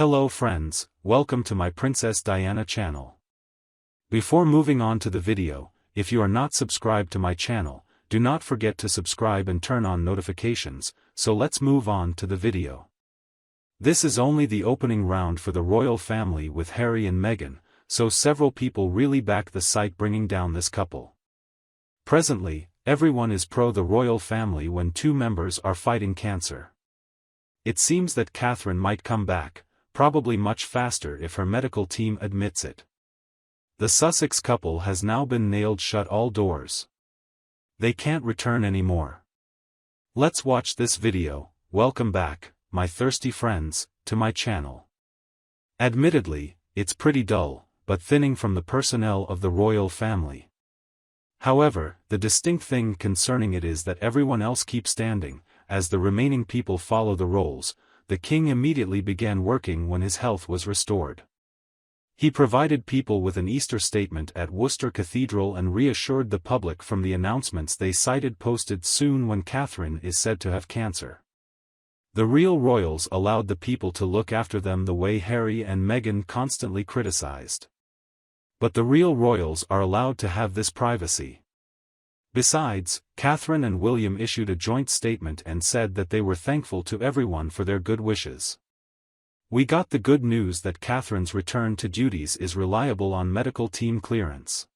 Hello friends, welcome to my Princess Diana channel. Before moving on to the video, if you are not subscribed to my channel, do not forget to subscribe and turn on notifications, so let's move on to the video. This is only the opening round for the royal family with Harry and Meghan, so several people really back the site bringing down this couple. Presently, everyone is pro the royal family when two members are fighting cancer. It seems that Catherine might come back, probably much faster if her medical team admits it. The Sussex couple has now been nailed shut all doors. They can't return anymore. Let's watch this video. Welcome back, my thirsty friends, to my channel. Admittedly, it's pretty dull, but thinning from the personnel of the royal family. However, the distinct thing concerning it is that everyone else keeps standing, as the remaining people follow the roles. The king immediately began working when his health was restored. He provided people with an Easter statement at Worcester Cathedral and reassured the public from the announcements they cited posted soon when Catherine is said to have cancer. The real royals allowed the people to look after them the way Harry and Meghan constantly criticized. But the real royals are allowed to have this privacy. Besides, Catherine and William issued a joint statement and said that they were thankful to everyone for their good wishes. We got the good news that Catherine's return to duties is reliable on medical team clearance.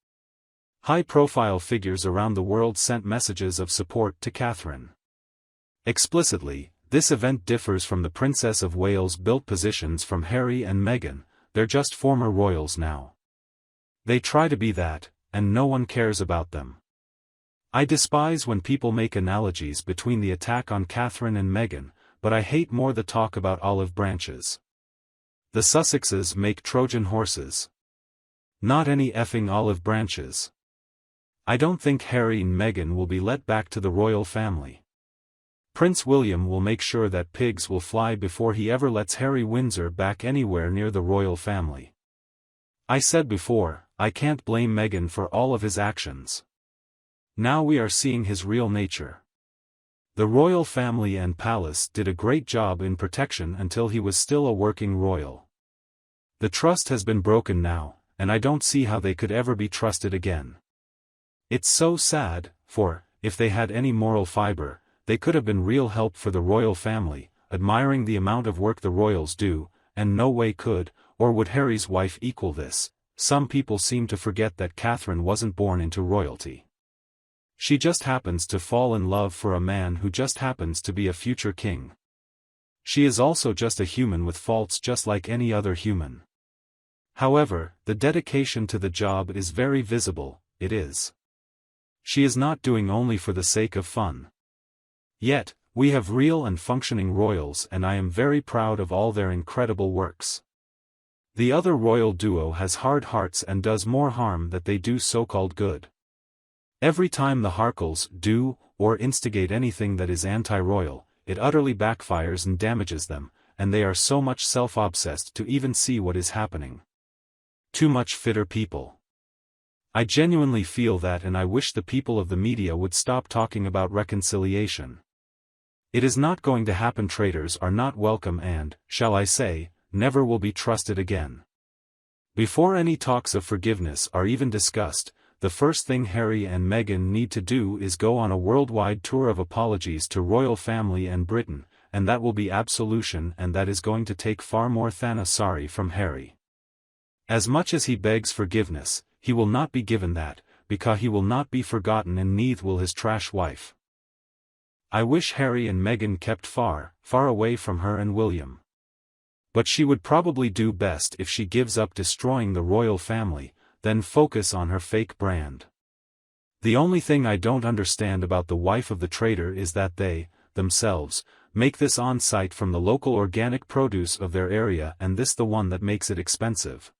High-profile figures around the world sent messages of support to Catherine. Explicitly, this event differs from the Princess of Wales built positions from Harry and Meghan. They're just former royals now. They try to be that, and no one cares about them. I despise when people make analogies between the attack on Catherine and Meghan, but I hate more the talk about olive branches. The Sussexes make Trojan horses. Not any effing olive branches. I don't think Harry and Meghan will be let back to the royal family. Prince William will make sure that pigs will fly before he ever lets Harry Windsor back anywhere near the royal family. I said before, I can't blame Meghan for all of his actions. Now we are seeing his real nature. The royal family and palace did a great job in protection until he was still a working royal. The trust has been broken now, and I don't see how they could ever be trusted again. It's so sad, for, if they had any moral fiber, they could have been real help for the royal family, admiring the amount of work the royals do, and no way could, or would Harry's wife equal this. Some people seem to forget that Catherine wasn't born into royalty. She just happens to fall in love for a man who just happens to be a future king. She is also just a human with faults just like any other human. However, the dedication to the job is very visible, it is. She is not doing only for the sake of fun. Yet, we have real and functioning royals and I am very proud of all their incredible works. The other royal duo has hard hearts and does more harm than they do so-called good. Every time the Harkles do, or instigate anything that is anti-royal, it utterly backfires and damages them, and they are so much self-obsessed to even see what is happening. Too much fitter people. I genuinely feel that and I wish the people of the media would stop talking about reconciliation. It is not going to happen. Traitors are not welcome and, shall I say, never will be trusted again. Before any talks of forgiveness are even discussed, the first thing Harry and Meghan need to do is go on a worldwide tour of apologies to royal family and Britain, and that will be absolution, and that is going to take far more than a sorry from Harry. As much as he begs forgiveness, he will not be given that, because he will not be forgotten and neither will his trash wife. I wish Harry and Meghan kept far, far away from her and William. But she would probably do best if she gives up destroying the royal family, then focus on her fake brand. The only thing I don't understand about the wife of the traitor is that they, themselves, make this on-site from the local organic produce of their area and this the one that makes it expensive.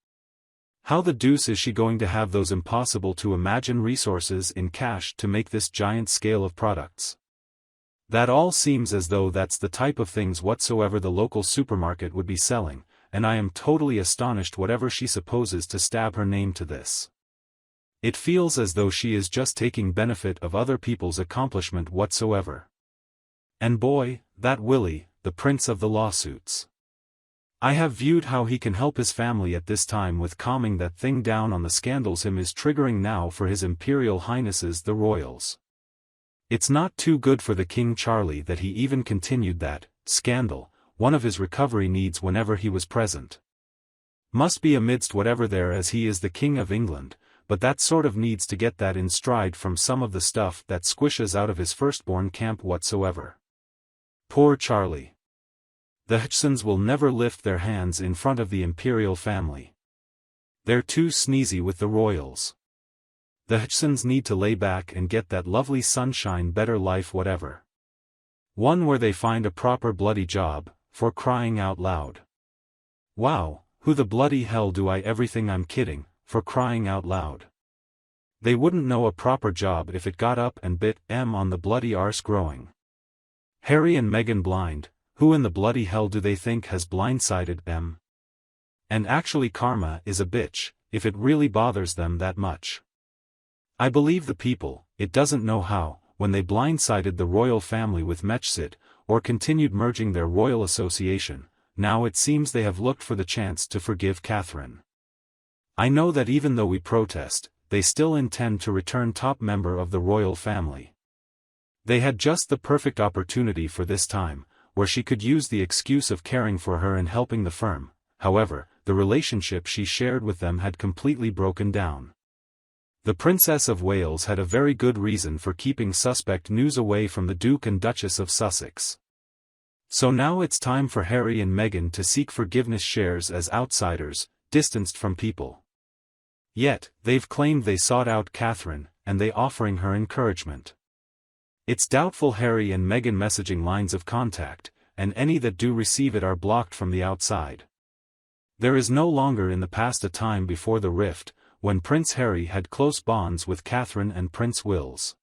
How the deuce is she going to have those impossible to imagine resources in cash to make this giant scale of products? That all seems as though that's the type of things whatsoever the local supermarket would be selling, and I am totally astonished whatever she supposes to stab her name to this. It feels as though she is just taking benefit of other people's accomplishment whatsoever. And boy, that Willie, the prince of the lawsuits. I have viewed how he can help his family at this time with calming that thing down on the scandals him is triggering now for his Imperial Highnesses the Royals. It's not too good for the King Charlie that he even continued that scandal, one of his recovery needs whenever he was present. Must be amidst whatever there as he is the King of England, but that sort of needs to get that in stride from some of the stuff that squishes out of his firstborn camp whatsoever. Poor Charlie. The Hutchinsons will never lift their hands in front of the Imperial family. They're too sneezy with the royals. The Hutchinsons need to lay back and get that lovely sunshine better life whatever. One where they find a proper bloody job, for crying out loud. Wow, who the bloody hell do I everything I'm kidding, for crying out loud. They wouldn't know a proper job if it got up and bit M on the bloody arse growing. Harry and Meghan blind. Who in the bloody hell do they think has blindsided them? And actually karma is a bitch, if it really bothers them that much. I believe the people, it doesn't know how, when they blindsided the royal family with Mechsit, or continued merging their royal association, now it seems they have looked for the chance to forgive Catherine. I know that even though we protest, they still intend to return top member of the royal family. They had just the perfect opportunity for this time, where she could use the excuse of caring for her and helping the firm. However, the relationship she shared with them had completely broken down. The Princess of Wales had a very good reason for keeping suspect news away from the Duke and Duchess of Sussex. So now it's time for Harry and Meghan to seek forgiveness shares as outsiders, distanced from people. Yet, they've claimed they sought out Catherine, and they offering her encouragement. It's doubtful Harry and Meghan messaging lines of contact, and any that do receive it are blocked from the outside. There is no longer in the past a time before the rift, when Prince Harry had close bonds with Catherine and Prince Wills.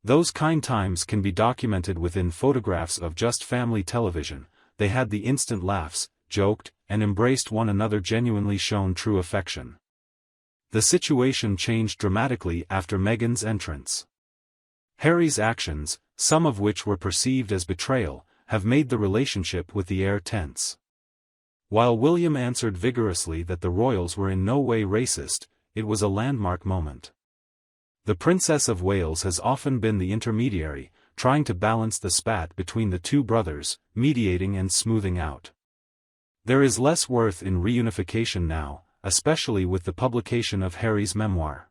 Those kind times can be documented within photographs of just family television. They had the instant laughs, joked, and embraced one another, genuinely shown true affection. The situation changed dramatically after Meghan's entrance. Harry's actions, some of which were perceived as betrayal, have made the relationship with the heir tense. While William answered vigorously that the royals were in no way racist, it was a landmark moment. The Princess of Wales has often been the intermediary, trying to balance the spat between the two brothers, mediating and smoothing out. There is less worth in reunification now, especially with the publication of Harry's memoir.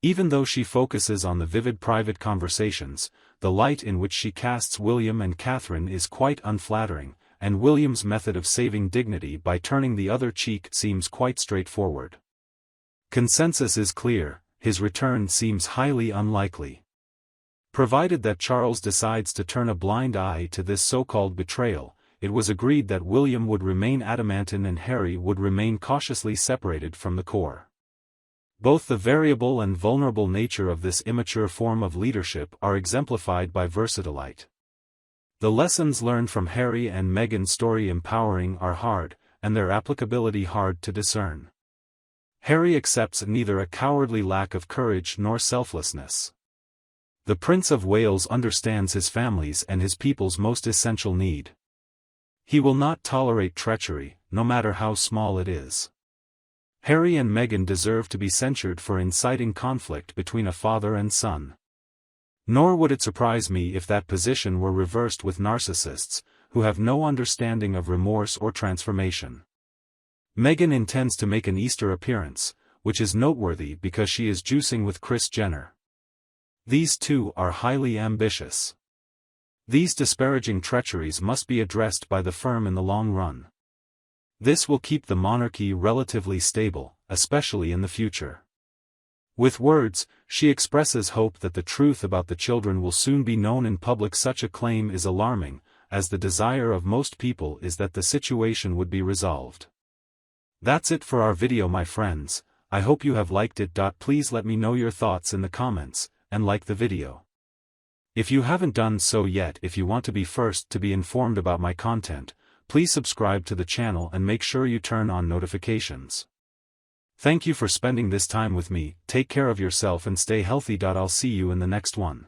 Even though she focuses on the vivid private conversations, the light in which she casts William and Catherine is quite unflattering, and William's method of saving dignity by turning the other cheek seems quite straightforward. Consensus is clear, his return seems highly unlikely. Provided that Charles decides to turn a blind eye to this so-called betrayal, it was agreed that William would remain adamantine and Harry would remain cautiously separated from the core. Both the variable and vulnerable nature of this immature form of leadership are exemplified by Versatilite. The lessons learned from Harry and Meghan's story empowering are hard, and their applicability hard to discern. Harry accepts neither a cowardly lack of courage nor selflessness. The Prince of Wales understands his family's and his people's most essential need. He will not tolerate treachery, no matter how small it is. Harry and Meghan deserve to be censured for inciting conflict between a father and son. Nor would it surprise me if that position were reversed with narcissists, who have no understanding of remorse or transformation. Meghan intends to make an Easter appearance, which is noteworthy because she is juicing with Kris Jenner. These two are highly ambitious. These disparaging treacheries must be addressed by the firm in the long run. This will keep the monarchy relatively stable, especially in the future. With words, she expresses hope that the truth about the children will soon be known in public. Such a claim is alarming, as the desire of most people is that the situation would be resolved. That's it for our video, my friends. I hope you have liked it. Please let me know your thoughts in the comments, and like the video. If you haven't done so yet, if you want to be first to be informed about my content, please subscribe to the channel and make sure you turn on notifications. Thank you for spending this time with me. Take care of yourself and stay healthy. I'll see you in the next one.